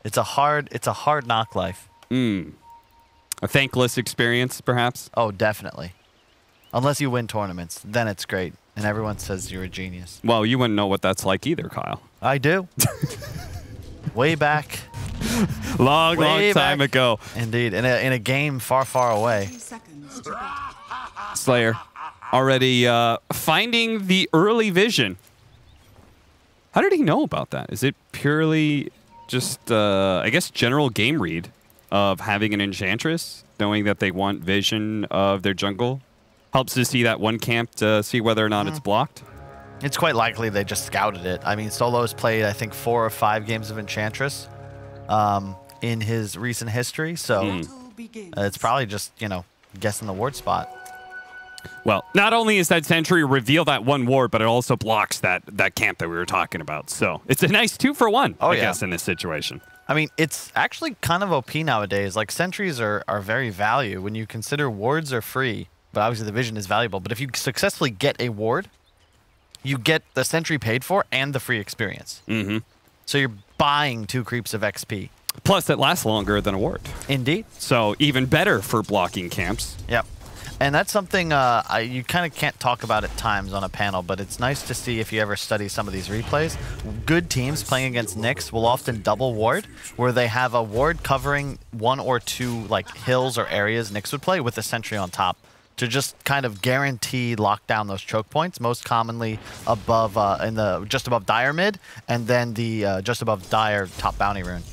It's a hard knock life. A thankless experience, perhaps? Oh, definitely. Unless you win tournaments, then it's great. And everyone says you're a genius. Well, you wouldn't know what that's like either, Kyle. I do. Way back. Long time ago. Indeed. In a game far, far away. Slayer already finding the early vision. How did he know about that? Is it purely just, I guess, general game read of having an Enchantress, knowing that they want vision of their jungle? Helps to see that one camp to see whether or not it's blocked? It's quite likely they just scouted it. I mean, Solo's played, I think, 4 or 5 games of Enchantress in his recent history, so it's probably just, you know, guessing the ward spot. Well, not only is that Sentry reveal that one ward, but it also blocks that camp that we were talking about. So it's a nice 2-for-1, I guess, in this situation. I mean, it's actually kind of OP nowadays. Like, sentries are very value when you consider wards are free, but obviously the vision is valuable. But if you successfully get a ward, you get the sentry paid for and the free experience. So you're buying 2 creeps of XP. Plus, it lasts longer than a ward. Indeed. So even better for blocking camps. Yep. And that's something you kind of can't talk about at times on a panel, but it's nice to see if you ever study some of these replays. Good teams playing against Nyx will often double ward, where they have a ward covering 1 or 2 like hills or areas Nyx would play with a sentry on top to just kind of guarantee lock down those choke points, most commonly above just above Dire mid, and then the just above Dire top bounty rune.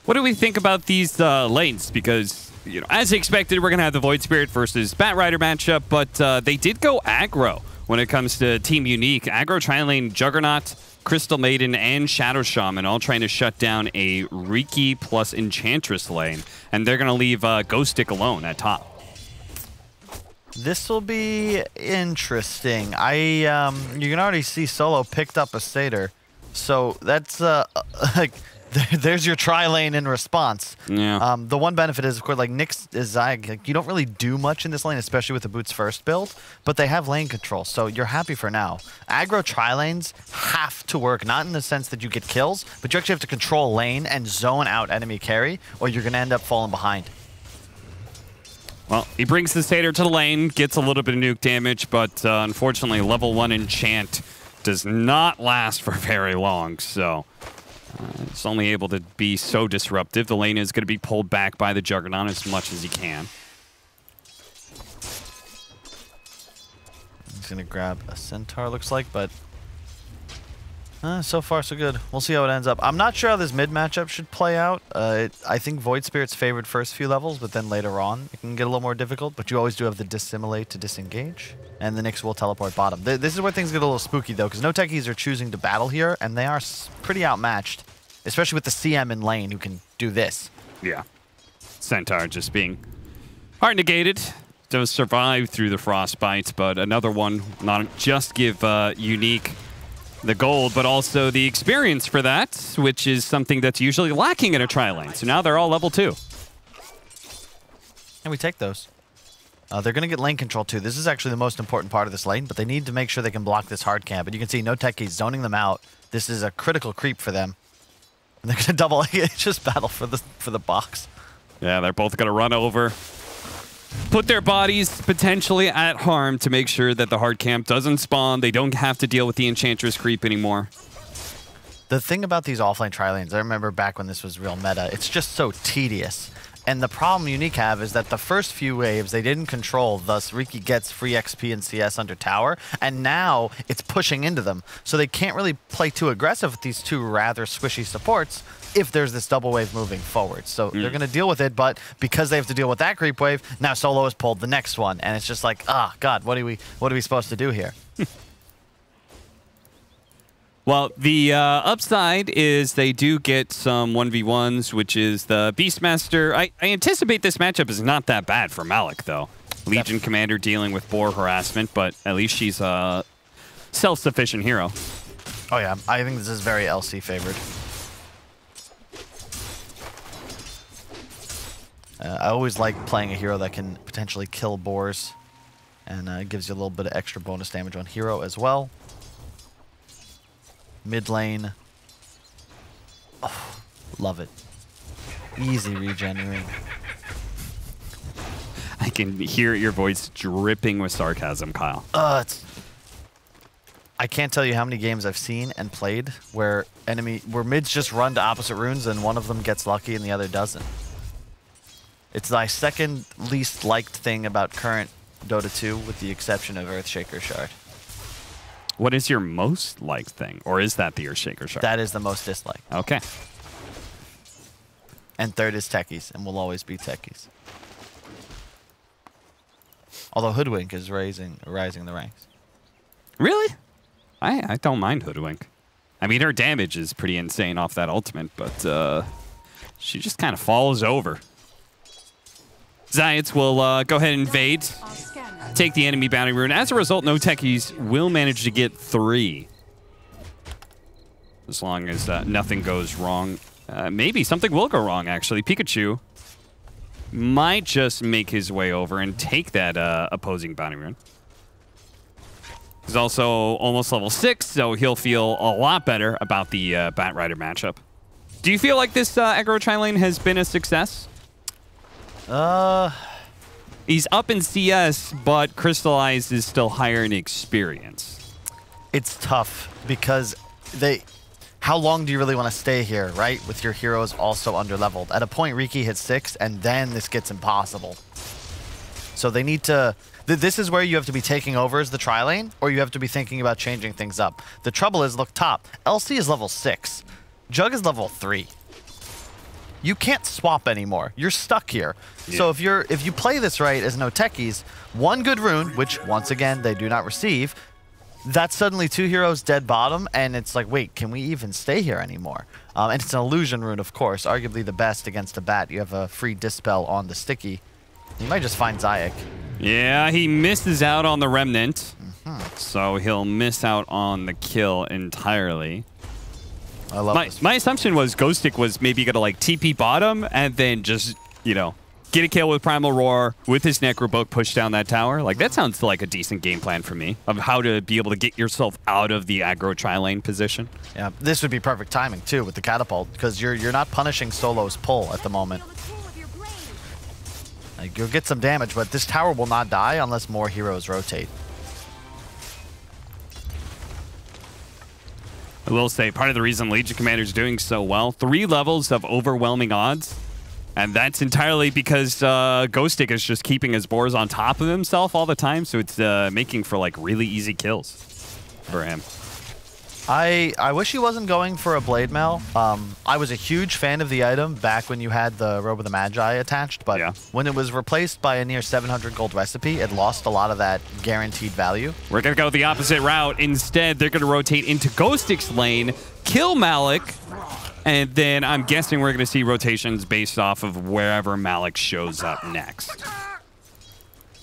What do we think about these lanes? Because, you know, as expected, we're going to have the Void Spirit versus Bat Rider matchup, but they did go aggro when it comes to Team Unique. Aggro tri-lane Juggernaut, Crystal Maiden, and Shadow Shaman all trying to shut down a Riki plus Enchantress lane, and they're going to leave Ghost Stick alone at top. This will be interesting. You can already see Solo picked up a Satyr, so that's like there's your tri-lane in response. Yeah. The one benefit is, of course, like Nyx is like, you don't really do much in this lane, especially with the Boots first build, but they have lane control, so you're happy for now. Aggro tri-lanes have to work, not in the sense that you get kills, but you actually have to control lane and zone out enemy carry, or you're going to end up falling behind. Well, he brings the Satyr to the lane, gets a little bit of nuke damage, but unfortunately, level 1 enchant does not last for very long, so it's only able to be so disruptive. The lane is going to be pulled back by the Juggernaut as much as he can. He's going to grab a Centaur, looks like, but so far so good. We'll see how it ends up. I'm not sure how this mid matchup should play out. I think Void Spirit's favored first few levels, but then later on it can get a little more difficult, but you always do have the dissimilate to disengage, and the Nyx will teleport bottom. This is where things get a little spooky, though, because NoTechies are choosing to battle here, and they are pretty outmatched, especially with the CM in lane who can do this. Yeah. Centaur just being hard negated. Does survive through the Frostbite, but another one not just give Unique the gold, but also the experience for that, which is something that's usually lacking in a tri-lane. So now they're all level 2. And we take those. They're going to get lane control too. This is actually the most important part of this lane, but they need to make sure they can block this hard camp. And you can see NoTechies zoning them out. This is a critical creep for them. And they're going to double just battle for the box. Yeah, they're both going to run over, put their bodies potentially at harm to make sure that the hard camp doesn't spawn. They don't have to deal with the Enchantress creep anymore. The thing about these offlane tri-lanes, I remember back when this was real meta, it's just so tedious. And the problem Unique have is that the first few waves they didn't control, thus Riki gets free XP and CS under tower, and now it's pushing into them. So they can't really play too aggressive with these two rather squishy supports if there's this double wave moving forward. So they're going to deal with it, but because they have to deal with that creep wave, now Solo has pulled the next one, and it's just like, God, what are we supposed to do here? Well, the upside is they do get some 1v1s, which is the Beastmaster. I anticipate this matchup is not that bad for Malik, though. Legion Commander dealing with boar harassment, but at least she's a self-sufficient hero. Oh yeah, I think this is very LC favored. I always like playing a hero that can potentially kill boars, and it gives you a little bit of extra bonus damage on hero as well. Mid lane. Oh, Love it. Easy regenerate. I can hear your voice dripping with sarcasm, Kyle. I can't tell you how many games I've seen and played where mids just run to opposite runes and one of them gets lucky and the other doesn't. It's my second least liked thing about current Dota 2 with the exception of Earthshaker Shard. What is your most liked thing? Or is that the Earthshaker Shard? That is the most disliked. Okay. And third is Techies, and will always be Techies. Although Hoodwink is rising the ranks. Really? I don't mind Hoodwink. I mean, her damage is pretty insane off that ultimate, but she just kind of falls over. Zayats will go ahead and invade, take the enemy bounty rune. As a result, NoTechies will manage to get 3. As long as nothing goes wrong. Maybe something will go wrong, actually. Pikachu might just make his way over and take that opposing bounty rune. He's also almost level 6, so he'll feel a lot better about the Bat Rider matchup. Do you feel like this aggro tri-lane has been a success? He's up in CS, but Crystallized is still higher in experience. It's tough because how long do you really want to stay here, right? With your heroes also underleveled. At a point, Riki hits 6, and then this gets impossible. So they need to... This is where you have to be taking over as the tri-lane, or you have to be thinking about changing things up. The trouble is, look top. LC is level 6. Jug is level 3. You can't swap anymore. You're stuck here. Yeah. So if you play this right as NoTechies, one good rune, which once again they do not receive, that's suddenly 2 heroes dead bottom, and it's like, wait, can we even stay here anymore? And it's an illusion rune, of course, arguably the best against a bat. You have a free dispel on the sticky. You might just find Zayak. Yeah, he misses out on the Remnant, so he'll miss out on the kill entirely. I love this. My assumption was Ghostic was maybe going to like TP bottom and then just, you know, get a kill with Primal Roar with his Necrobook, push down that tower. Like, that sounds like a decent game plan for me of how to be able to get yourself out of the aggro tri-lane position. Yeah, this would be perfect timing, too, with the catapult, because you're not punishing Solo's pull at the moment. Like, you'll get some damage, but this tower will not die unless more heroes rotate. I will say, part of the reason Legion Commander is doing so well, 3 levels of overwhelming odds. And that's entirely because Ghostic is just keeping his boars on top of himself all the time, so it's making for like really easy kills for him. I wish he wasn't going for a Blade Mail. I was a huge fan of the item back when you had the Robe of the Magi attached, but when it was replaced by a near 700 gold recipe, it lost a lot of that guaranteed value. We're going to go the opposite route. Instead, they're going to rotate into Ghostic's lane, kill Malik, and then I'm guessing we're going to see rotations based off of wherever Malik shows up next.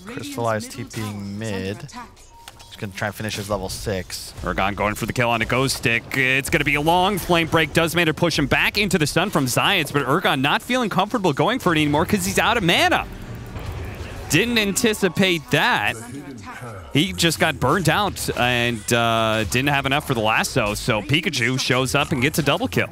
Crystallized TPing mid. He's going to try and finish his level 6. Urgon going for the kill on a Ghostic. It's going to be a long flame break. Does manage to push him back into the stun from Zayats, but Urgon not feeling comfortable going for it anymore because he's out of mana. Didn't anticipate that. He just got burned out and didn't have enough for the lasso, so Pikachu shows up and gets a double kill.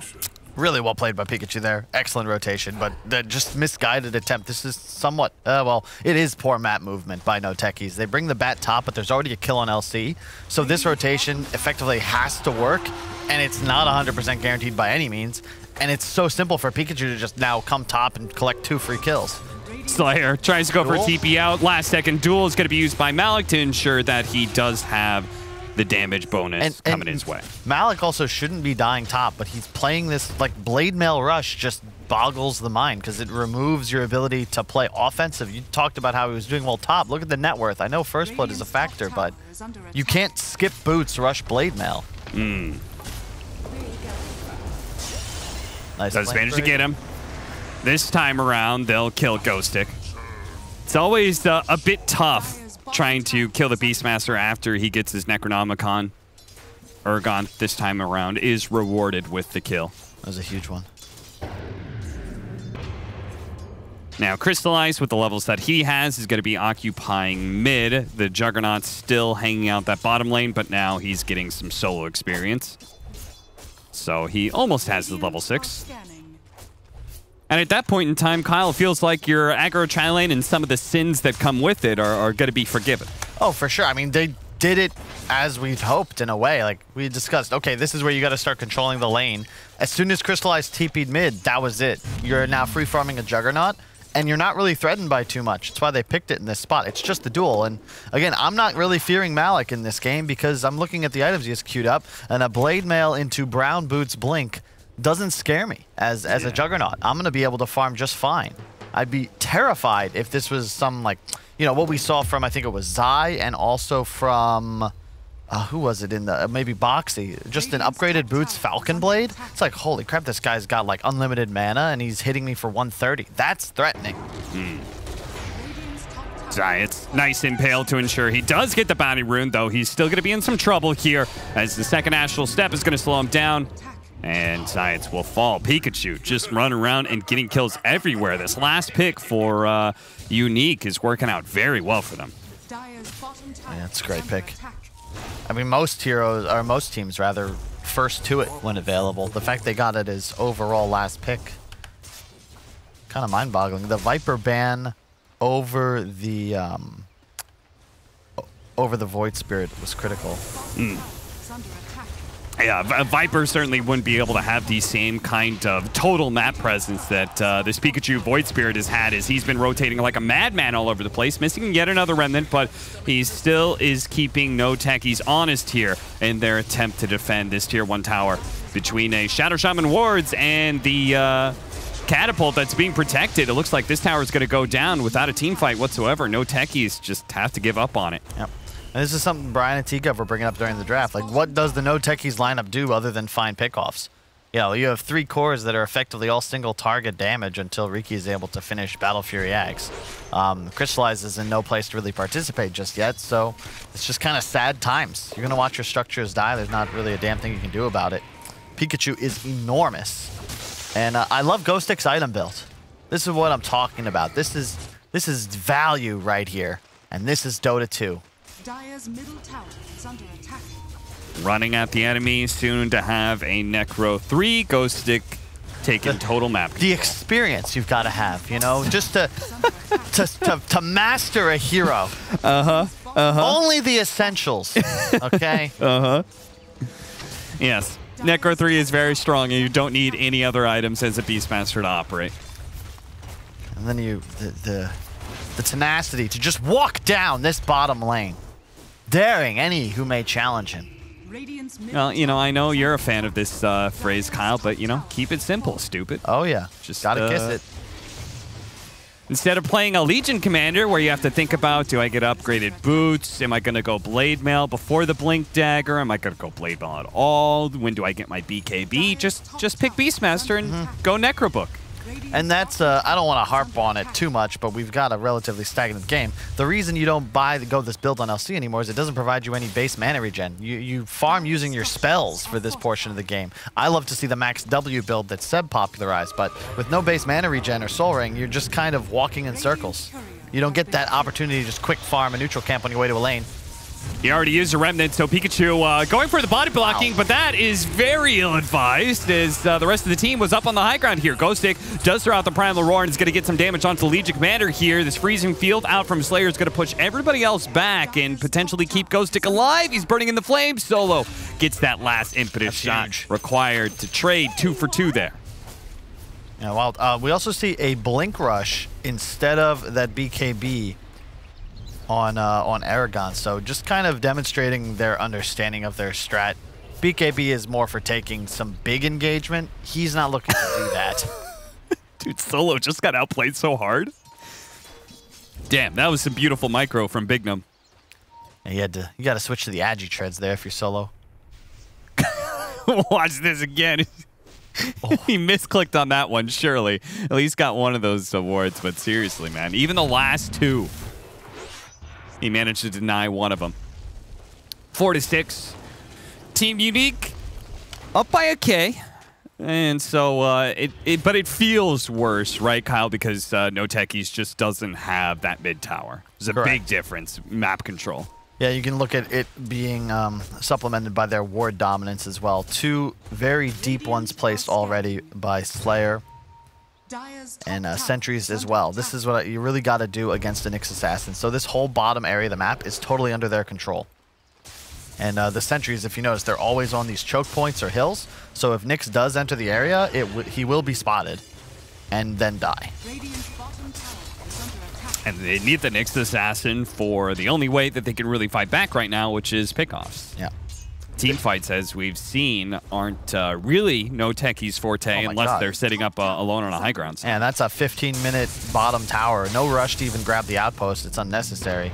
Really well played by Pikachu there. Excellent rotation, but just misguided attempt. This is somewhat, well, it is poor map movement by NoTechies. They bring the bat top, but there's already a kill on LC. So this rotation effectively has to work, and it's not 100% guaranteed by any means. And it's so simple for Pikachu to just now come top and collect 2 free kills. Slayer tries to go for a TP out. Last second duel is going to be used by Malik to ensure that he does have the damage bonus coming his way. Malik also shouldn't be dying top, but he's playing this like Blade Mail Rush just boggles the mind because it removes your ability to play offensive. You talked about how he was doing well top. Look at the net worth. I know First Blood is a factor, but you can't skip boots, rush Blade Mail. Nice. Does manage to get him. This time around, they'll kill Ghostic. It's always a bit tough trying to kill the Beastmaster after he gets his Necronomicon. Urgon, this time around, is rewarded with the kill. That was a huge one. Now, Crystallized, with the levels that he has, is going to be occupying mid. The Juggernaut's still hanging out that bottom lane, but now he's getting some solo experience. So he almost has the level 6. And at that point in time, Kyle, it feels like your aggro tri-lane and some of the sins that come with it are going to be forgiven. Oh, for sure. I mean, they did it as we'd hoped in a way. Like we discussed, okay, this is where you got to start controlling the lane. As soon as Crystallized TP'd mid, that was it. You're now free farming a Juggernaut, and you're not really threatened by too much. That's why they picked it in this spot. It's just the duel. And again, I'm not really fearing Malik in this game because I'm looking at the items he has queued up, and a Blade Mail into Brown Boots Blink doesn't scare me as a Juggernaut. I'm going to be able to farm just fine. I'd be terrified if this was some, like, you know, what we saw from, I think it was Zai, and also from, who was it in the, maybe Boxy, just an upgraded Boots Falcon Blade. It's like, holy crap, this guy's got like unlimited mana and he's hitting me for 130. That's threatening. Zai, it's nice impale to ensure he does get the bounty rune, though he's still going to be in some trouble here as the second Astral Step is going to slow him down. And Science will fall. Pikachu just running around and getting kills everywhere. This last pick for Unique is working out very well for them. Yeah, that's a great pick. I mean, most heroes, or most teams rather, first to it when available. The fact they got it as overall last pick, kind of mind-boggling. The Viper ban over the Void Spirit was critical. Yeah, Viper certainly wouldn't be able to have the same kind of total map presence that this Pikachu Void Spirit has had, as he's been rotating like a madman all over the place, missing yet another remnant, but he still is keeping NoTechies honest here in their attempt to defend this Tier 1 tower between a Shadow Shaman wards and the catapult that's being protected. It looks like this tower is going to go down without a team fight whatsoever. NoTechies just have to give up on it. Yep. And this is something Brian and Tika were bringing up during the draft. Like, what does the NoTechies lineup do other than find pickoffs? You know, you have 3 cores that are effectively all single target damage until Riki is able to finish Battle Fury Axe. Crystallize is in no place to really participate just yet, so it's just kind of sad times. You're going to watch your structures die. There's not really a damn thing you can do about it. Pikachu is enormous. And I love Ghost X item build. This is what I'm talking about. This is value right here. And this is Dota 2. Dire's middle tower is under attack. Running at the enemy, soon to have a Necro 3. Ghost Stick taking total map. The experience you've got to have, you know, just to master a hero. Only the essentials, okay? Yes. Necro 3 is very strong, and you don't need any other items as a Beastmaster to operate. And then the tenacity to just walk down this bottom lane, daring any who may challenge him. Well, you know, I know you're a fan of this phrase, Kyle, but, you know, keep it simple, stupid. Oh, yeah. Just gotta kiss it. Instead of playing a Legion Commander where you have to think about, do I get upgraded boots? Am I going to go Blade Mail before the Blink Dagger? Am I going to go Blade Mail at all? When do I get my BKB? Just pick Beastmaster and go Necrobook. And that's, I don't want to harp on it too much, but we've got a relatively stagnant game. The reason you don't go this build on LC anymore is it doesn't provide you any base mana regen. You farm using your spells for this portion of the game. I love to see the Max W build that Seb popularized, but with no base mana regen or Soul Ring, you're just kind of walking in circles. You don't get that opportunity to just quick farm a neutral camp on your way to a lane. He already used a remnant, so Pikachu going for the body blocking, but that is very ill-advised as the rest of the team was up on the high ground here. Ghostic does throw out the Primal Roar and is going to get some damage onto the Legion Commander here. This freezing field out from Slayer is going to push everybody else back and potentially keep Ghostic alive. He's burning in the flames. Solo gets that last impetus shot required to trade 2 for 2 there. Yeah, well, we also see a Blink Rush instead of that BKB on Aragon, so just kind of demonstrating their understanding of their strat. BKB is more for taking some big engagement. He's not looking to do that. Dude, Solo just got outplayed so hard. Damn, that was some beautiful micro from Bignum. And you got to switch to the Agi treads there if you're Solo. Watch this again. He misclicked on that one, surely. At least got one of those awards, but seriously, man, even the last 2. He managed to deny one of them. 4-6. Team Unique up by a K. And so, but it feels worse, right, Kyle? Because NoTechies just doesn't have that mid tower. There's a big difference, map control. Yeah, you can look at it being supplemented by their ward dominance as well. 2 very deep ones placed already by Slayer. and sentries as well. This is what you really got to do against a Nyx assassin. So this whole bottom area of the map is totally under their control. And the sentries, if you notice, they're always on these choke points or hills. So if Nyx does enter the area, he will be spotted and then die. And they need the Nyx assassin for the only way that they can really fight back right now, which is pickoffs. Yeah. Team fights, as we've seen, aren't really NoTechies' forte unless they're setting up alone on a high ground. And that's a 15-minute bottom tower. No rush to even grab the outpost. It's unnecessary.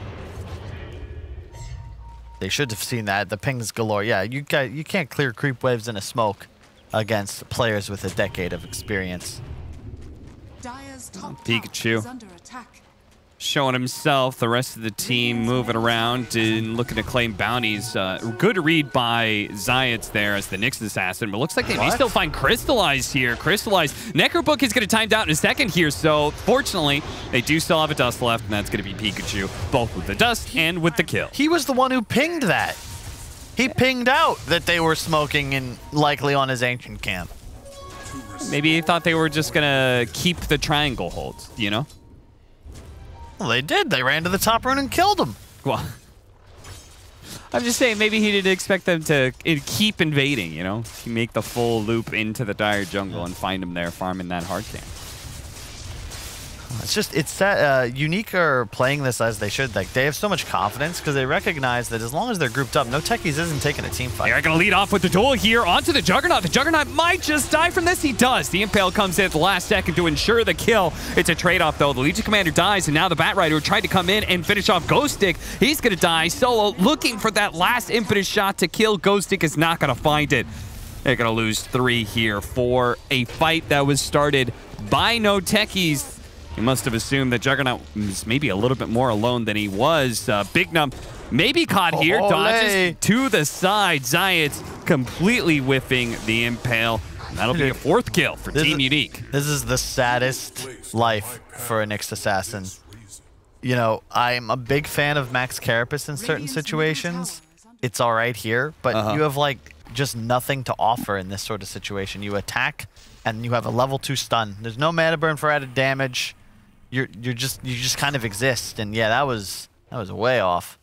They should have seen that. The pings galore. Yeah, you can't clear creep waves in a smoke against players with a decade of experience. Pikachu showing himself, the rest of the team moving around and looking to claim bounties. Good read by Zayats there as the Nyx assassin, but looks like they may still find Crystallize here. Crystallize. Necrobook is going to time down in a second here, so fortunately, they do still have a dust left, and that's going to be Pikachu, both with the dust and with the kill. He was the one who pinged that. He pinged out that they were smoking and likely on his ancient camp. Maybe he thought they were just going to keep the triangle hold, you know? Well, they did. They ran to the top rune and killed him. Well, I'm just saying, maybe he didn't expect them to keep invading, you know? Make the full loop into the dire jungle and find him there farming that hard camp. It's just, it's that Unique are playing this as they should. Like, they have so much confidence because they recognize that as long as they're grouped up, NoTechies isn't taking a team fight. They're going to lead off with the duel here onto the Juggernaut. The Juggernaut might just die from this. He does. The Impale comes in at the last second to ensure the kill. It's a trade-off, though. The Legion Commander dies, and now the Bat Rider tried to come in and finish off Ghost Stick. He's going to die solo, looking for that last impetus shot to kill. Ghost Stick is not going to find it. They're going to lose 3 here for a fight that was started by NoTechies. He must have assumed that Juggernaut was maybe a little bit more alone than he was. Big Num maybe caught here, dodges to the side. Zayats completely whiffing the Impale. And that'll be a 4th kill for Team Unique. This is the saddest life for a Nyx assassin. You know, I'm a big fan of Max Carapace in certain situations. It's all right here, but you have like just nothing to offer in this sort of situation. You attack and you have a level 2 stun. There's no mana burn for added damage. You just kind of exist, and yeah, that was way off.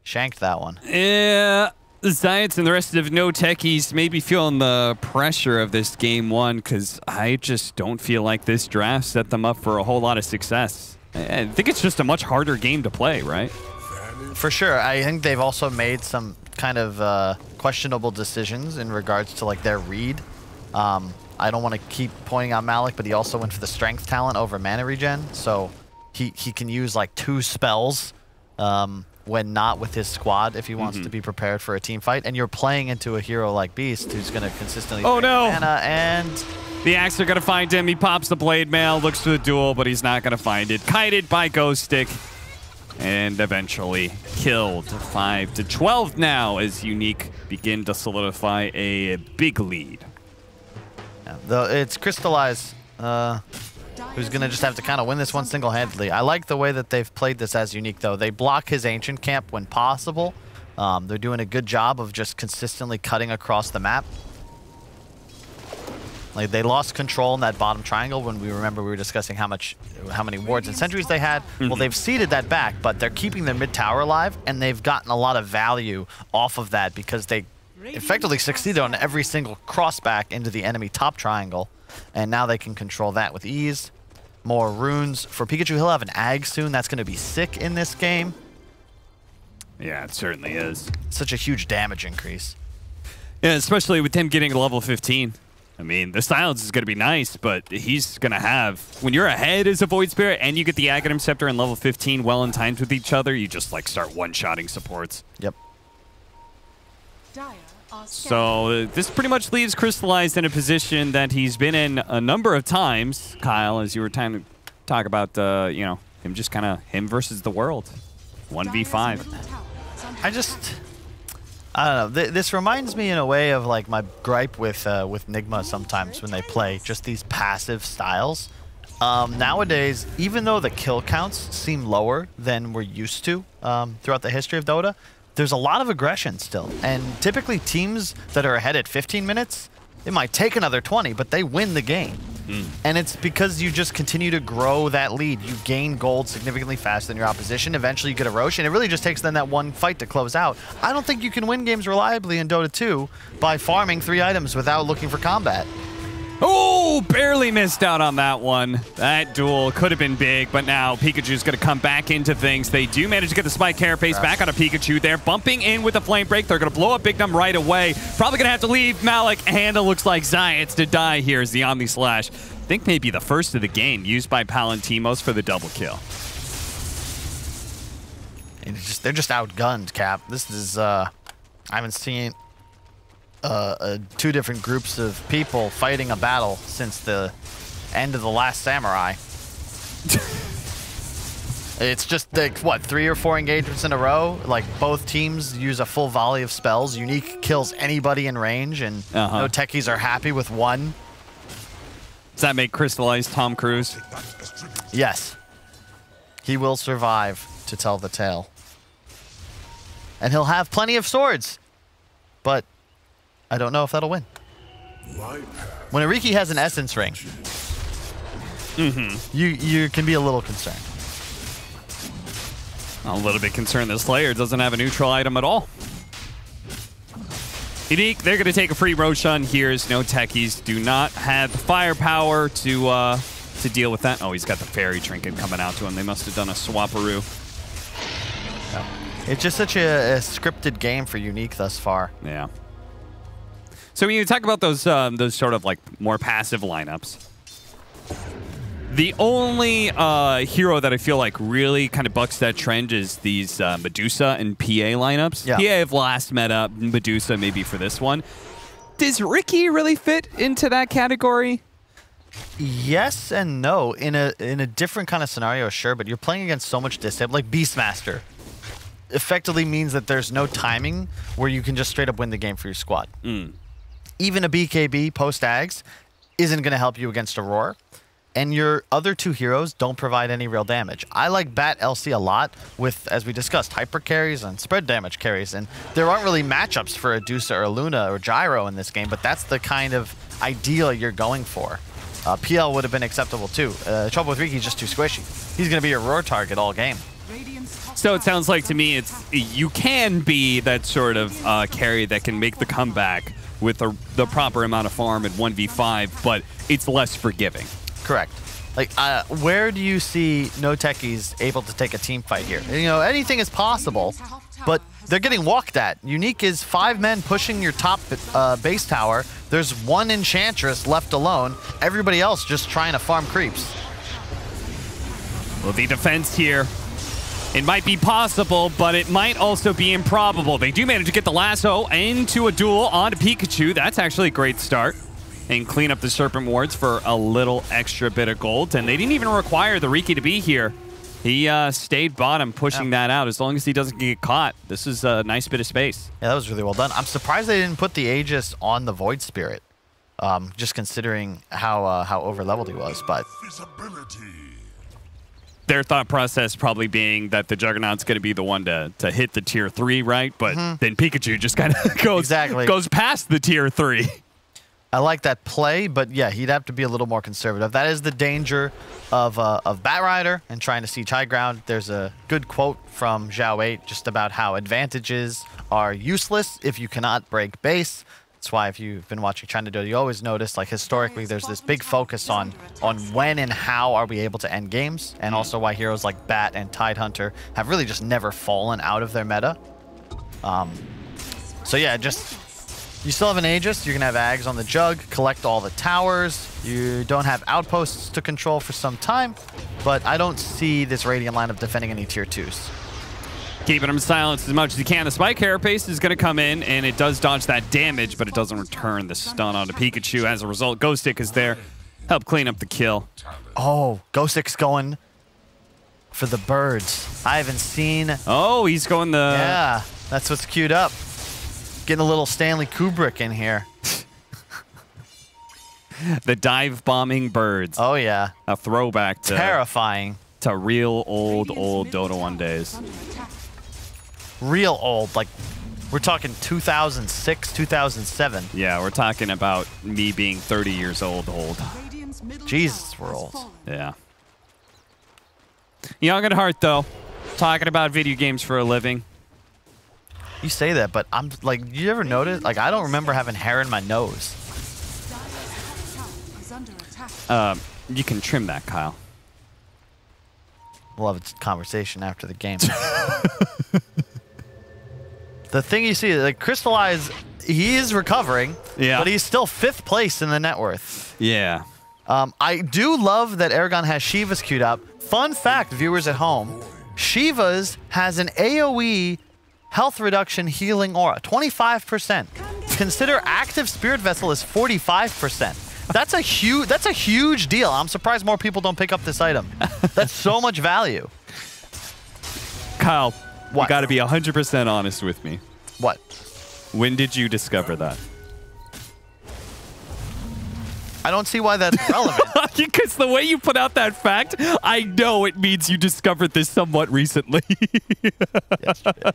Shanked that one. Yeah, the Zayats and the rest of NoTechies may be feeling the pressure of this game 1 because I just don't feel like this draft set them up for a whole lot of success. I think it's just a much harder game to play, right? For sure. I think they've also made some kind of questionable decisions in regards to like their read. I don't want to keep pointing out Malik, but he also went for the strength talent over mana regen, so he can use like 2 spells when not with his squad if he wants to be prepared for a team fight. And you're playing into a hero like Beast who's going to consistently mana, and the Axe are going to find him. He pops the Blade Mail, looks for the duel, but he's not going to find it. Kited by Ghost Stick, and eventually killed. 5-12 now as Unique begin to solidify a big lead. Yeah, it's Crystallize who's going to just have to kind of win this one single-handedly. I like the way that they've played this as Unique, though. They block his Ancient Camp when possible. They're doing a good job of just consistently cutting across the map. Like, they lost control in that bottom triangle when we were discussing how many wards and sentries they had. Well, they've ceded that back, but they're keeping their mid-tower alive, and they've gotten a lot of value off of that because they effectively succeeded on every single crossback into the enemy top triangle, and now they can control that with ease. More runes for Pikachu. He'll have an Ag soon. That's going to be sick in this game. Yeah, it certainly is. Such a huge damage increase. Yeah, especially with him getting to level 15. I mean, the silence is going to be nice, but he's going to have... When you're ahead as a Void Spirit and you get the Aghanim Scepter in level 15 well in timed with each other, you just like start one-shotting supports. Yep. So this pretty much leaves Crystallized in a position that he's been in a number of times, Kyle, as you were trying to talk about, you know, him just kind of him versus the world. 1v5. I don't know. This reminds me in a way of like my gripe with Nigma sometimes when they play just these passive styles. Nowadays, even though the kill counts seem lower than we're used to throughout the history of Dota, there's a lot of aggression still. And typically teams that are ahead at 15 minutes, they might take another 20, but they win the game. And it's because you just continue to grow that lead. You gain gold significantly faster than your opposition. Eventually you get a Roche, and it really just takes then that one fight to close out. I don't think you can win games reliably in Dota 2 by farming 3 items without looking for combat. Oh, barely missed out on that one. That duel could have been big, but now Pikachu's going to come back into things. They do manage to get the Spike Carapace back on a Pikachu. They're bumping in with a Flame Break. They're going to blow up Big Num right away. Probably going to have to leave Malik, and it looks like Zayats to die here as the Omni Slash. I think maybe the first of the game used by Palantimos for the double kill. They're just outgunned, Cap. This is, I haven't seen 2 different groups of people fighting a battle since the end of The Last Samurai. It's just like, what, 3 or 4 engagements in a row? Like, both teams use a full volley of spells. Unique kills anybody in range, and NoTechies are happy with 1. Does that make Crystallize Tom Cruise? Yes. He will survive to tell the tale. And he'll have plenty of swords. But I don't know if that'll win. When Ariki has an Essence Ring, you can be a little concerned. I'm a little bit concerned this player doesn't have a neutral item at all. Unique, they're going to take a free Roshan here as NoTechies do not have the firepower to deal with that. Oh, he's got the Fairy Trinket coming out to him. They must have done a swapperoo. It's just such a scripted game for Unique thus far. Yeah. So when you talk about those sort of like more passive lineups, the only hero that I feel like really kind of bucks that trend is these Medusa and PA lineups. Yeah. PA of last meta, Medusa maybe for this one. Does Ricky really fit into that category? Yes and no. In a different kind of scenario, sure, but you're playing against so much disable. Like Beastmaster effectively means that there's no timing where you can just straight up win the game for your squad. Even a BKB post-Ags isn't going to help you against Aurora. And your other 2 heroes don't provide any real damage. I like Bat LC a lot with, as we discussed, hyper carries and spread damage carries. And there aren't really matchups for a Dusa or a Luna or Gyro in this game, but that's the kind of ideal you're going for. PL would have been acceptable too. Trouble with Riki's just too squishy. He's going to be a Roar target all game. So it sounds like to me you can be that sort of carry that can make the comeback with the proper amount of farm at 1v5, but it's less forgiving. Correct. Like, where do you see NoTechies able to take a team fight here? You know, anything is possible, but they're getting walked at. Unique is 5 men pushing your top base tower. There's 1 Enchantress left alone. Everybody else just trying to farm creeps. Well, the defense here, it might be possible, but it might also be improbable. They do manage to get the lasso into a duel onto Pikachu. That's actually a great start. And clean up the Serpent Wards for a little extra bit of gold. And they didn't even require the Riki to be here. He stayed bottom, pushing that out. As long as he doesn't get caught, this is a nice bit of space. Yeah, that was really well done. I'm surprised they didn't put the Aegis on the Void Spirit, just considering how over-leveled he was. But their thought process probably being that the Juggernaut's going to be the one to hit the tier 3, right? But then Pikachu just kind of goes past the tier 3. I like that play, but yeah, he'd have to be a little more conservative. That is the danger of Batrider and trying to siege high ground. There's a good quote from Zhao 8 just about how advantages are useless if you cannot break base. That's why if you've been watching China Dota, you always notice, like, historically, there's this big focus on when and how are we able to end games, and also why heroes like Bat and Tidehunter have really just never fallen out of their meta. So yeah, you still have an Aegis, you're going to have Ags on the Jug, collect all the towers. You don't have outposts to control for some time, but I don't see this Radiant lineup defending any tier 2s. Keeping him silenced as much as he can. The Spike Carapace is going to come in, and it does dodge that damage, but it doesn't return the stun onto Pikachu. As a result, Ghostic is there. Help clean up the kill. Oh, Ghostic's going for the birds. I haven't seen... Oh, he's going the... Yeah, that's what's queued up. Getting a little Stanley Kubrick in here. The dive-bombing birds. Oh, yeah. A throwback to... Terrifying. To real old Dota 1 days. Real old. Like, we're talking 2006, 2007. Yeah, we're talking about me being 30 years old. Radiant's middle Jesus, tower we're has old. fallen. Yeah. Young at heart, though. Talking about video games for a living. You say that, but I'm like, you ever notice? Like, I don't remember having hair in my nose. Dire's top tower is under attack. You can trim that, Kyle. We'll have a conversation after the game. The thing you see, like, Crystallize, he is recovering, but he's still 5th place in the net worth. Yeah. I do love that Aragon has Shiva's queued up. Fun fact, viewers at home, Shiva's has an AoE health reduction healing aura, 25%. Consider active Spirit Vessel is 45%. That's a huge deal. I'm surprised more people don't pick up this item. That's so much value. Kyle, what? You got to be 100% honest with me. What? When did you discover that? I don't see why that's relevant. Because the way you put out that fact, I know it means you discovered this somewhat recently. Yesterday.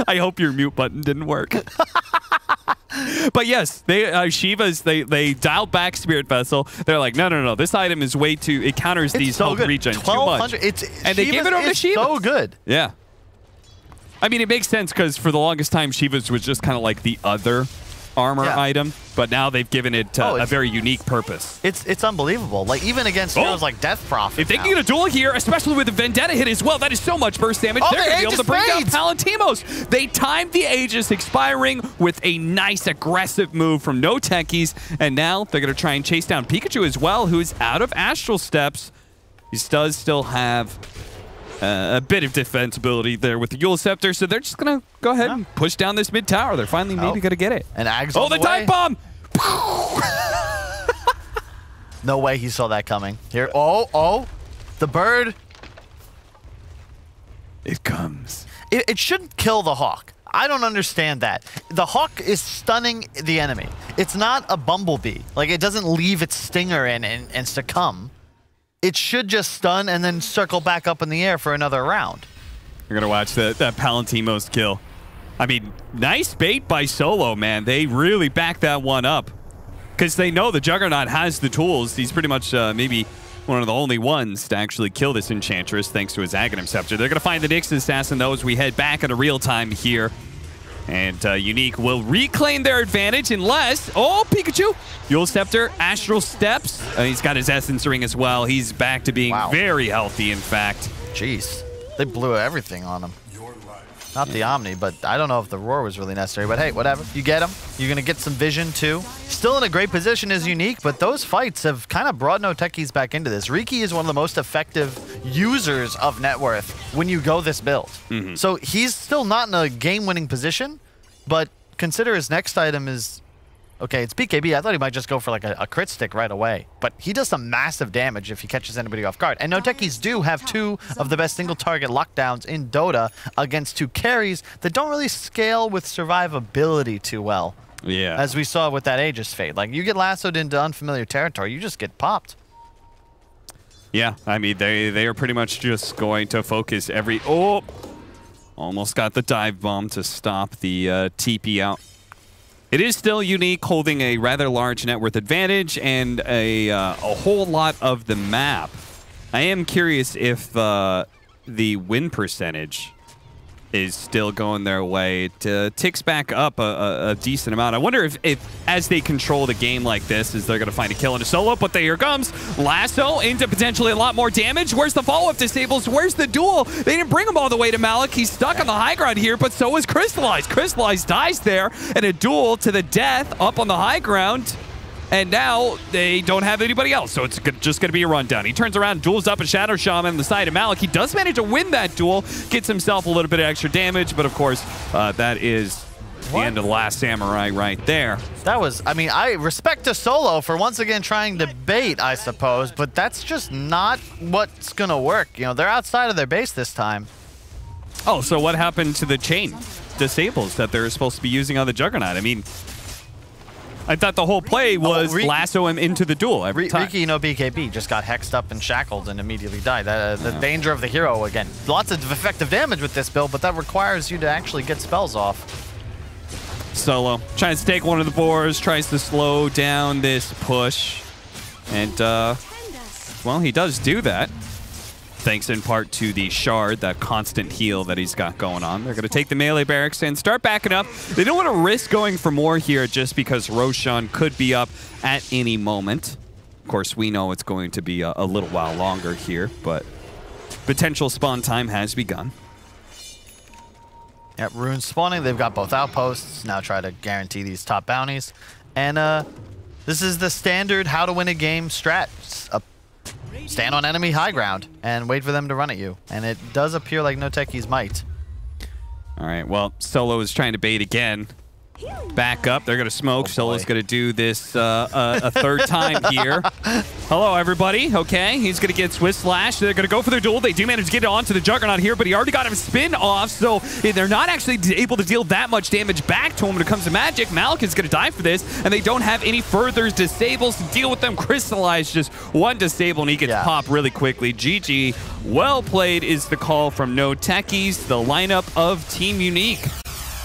I hope your mute button didn't work. But yes, they Shiva's they dialed back Spirit Vessel. They're like, no, this item is way too. It counters these so health good. regen too much. And they gave it over to Shiva. So good. Yeah. I mean, it makes sense because for the longest time, Shiva's was just kind of like the other armor item, but now they've given it a very unique purpose. It's unbelievable. Like, even against heroes like Death Prophet. If they can get a duel here, especially with the Vendetta hit as well, that is so much burst damage. They're going to be able to bring down Palantimos. They timed the Aegis expiring with a nice aggressive move from NoTechies, and now they're going to try and chase down Pikachu as well, who is out of Astral Steps. He does still have a bit of defensibility there with the Yule Scepter, so they're just going to go ahead and push down this mid tower. They're finally maybe going to get it. And Ag's the dive bomb! No way he saw that coming. Here, the bird. It comes. It shouldn't kill the Hawk. I don't understand that. The Hawk is stunning the enemy. It's not a bumblebee. Like, it doesn't leave its stinger in and succumb. It should just stun and then circle back up in the air for another round. You're going to watch that Palantimos kill. I mean, nice bait by Solo, man. They really back that one up. Because they know the Juggernaut has the tools. He's pretty much maybe one of the only ones to actually kill this Enchantress thanks to his Aghanim Scepter. They're going to find the Nyx Assassin, though, as we head back into real time here. And Unique will reclaim their advantage unless... Oh, Pikachu! Yule Scepter, Astral Steps. He's got his Essence Ring as well. He's back to being very healthy, in fact. Jeez. They blew everything on him. Not the Omni, but I don't know if the Roar was really necessary. But hey, whatever. You get him. You're going to get some vision, too. Still in a great position is Unique, but those fights have kind of brought NoTechies back into this. Riki is one of the most effective users of net worth when you go this build. So he's still not in a game-winning position, but consider his next item is... Okay, it's BKB. I thought he might just go for like a crit stick right away. But he does some massive damage if he catches anybody off guard. And NoTechies do have 2 of the best single target lockdowns in Dota against 2 carries that don't really scale with survivability too well. Yeah. As we saw with that Aegis Fade. Like, you get lassoed into unfamiliar territory, you just get popped. Yeah, I mean, they are pretty much just going to focus every... Oh! Almost got the dive bomb to stop the TP out. It is still Unique, holding a rather large net worth advantage and a whole lot of the map. I am curious if the win percentage is still going their way. It ticks back up a decent amount. I wonder if as they control the game like this, is they're going to find a kill in a solo, but here comes Lasso into potentially a lot more damage. Where's the follow-up disables? Where's the duel? They didn't bring him all the way to Malik. He's stuck on the high ground here, but so is Crystallize. Crystallize dies there, and a duel to the death up on the high ground. And now they don't have anybody else, so it's just going to be a rundown. He turns around, duels up a Shadow Shaman on the side of Malik. He does manage to win that duel, gets himself a little bit of extra damage, but of course, that is the end of the last Samurai right there. That was, I mean, I respect to Solo for once again trying to bait, I suppose, but that's just not what's going to work. You know, they're outside of their base this time. Oh, so what happened to the chain disables that they're supposed to be using on the Juggernaut? I mean... I thought the whole play was lasso him into the duel every time. Riki, BKB just got hexed up and shackled and immediately died. The danger of the hero again. Lots of effective damage with this build, but that requires you to actually get spells off. Solo tries to take one of the boars, tries to slow down this push. And, well, he does do that. Thanks in part to the shard, that constant heal that he's got going on. They're going to take the melee barracks and start backing up. They don't want to risk going for more here just because Roshan could be up at any moment. Of course, we know it's going to be a little while longer here, but potential spawn time has begun. Yep, runes spawning. They've got both outposts. Now try to guarantee these top bounties. And this is the standard how to win a game strat. Stand on enemy high ground and wait for them to run at you. And it does appear like NoTechies might. All right, well, Solo is trying to bait again. Back up. They're going to smoke. Solo's going to do this a third time here. Hello, everybody. Okay, he's going to get Swift Slash. They're going to go for their duel. They do manage to get it onto the Juggernaut here, but he already got him spin off, so they're not actually able to deal that much damage back to him when it comes to magic. Malik is going to die for this, and they don't have any further disables to deal with them. Crystallize just one disable, and he gets popped really quickly. GG. Well played is the call from NoTechies, the lineup of Team Unique.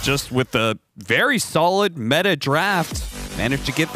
Just with the very solid meta draft, managed to get the